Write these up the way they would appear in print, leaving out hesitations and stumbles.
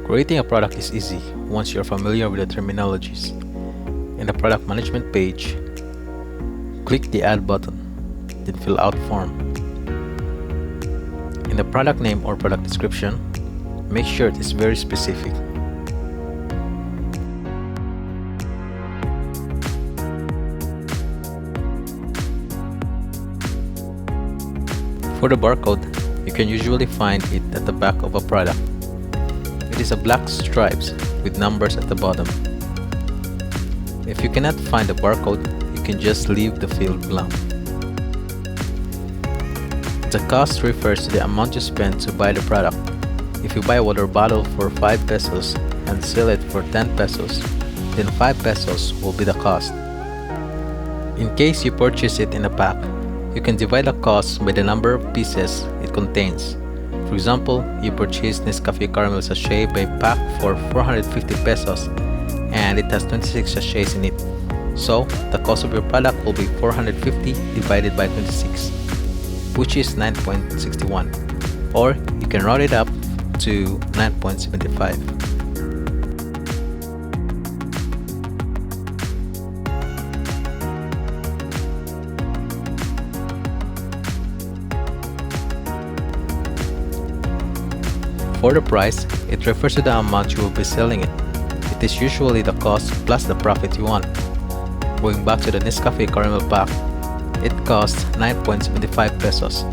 Creating a product is easy once you're familiar with the terminologies. In the product management page, click the Add button, then fill out form. In the product name or product description, make sure it is very specific. For the barcode, you can usually find it at the back of a product. It is a black stripes with numbers at the bottom. If you cannot find the barcode, you can just leave the field blank. The cost refers to the amount you spend to buy the product. If you buy a water bottle for 5 pesos and sell it for 10 pesos, then 5 pesos will be the cost. In case you purchase it in a pack, you can divide the cost by the number of pieces it contains. For example, you purchase Nescafe Caramel Sachet by pack for 450 pesos and it has 26 sachets in it. So, the cost of your product will be 450 divided by 26, which is 9.61, or you can round it up to 9.75. For the price, it refers to the amount you will be selling it. It is usually the cost plus the profit you want. Going back to the Nescafe Caramel pack, it costs 9.75 pesos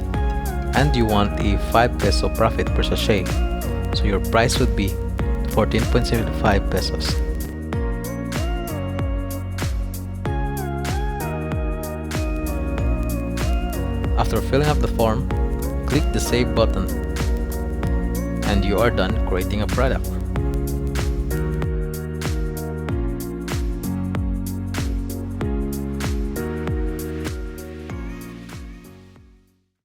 and you want a 5 peso profit per sachet, so your price would be 14.75 pesos. After filling up the form, click the Save button and you are done creating a product.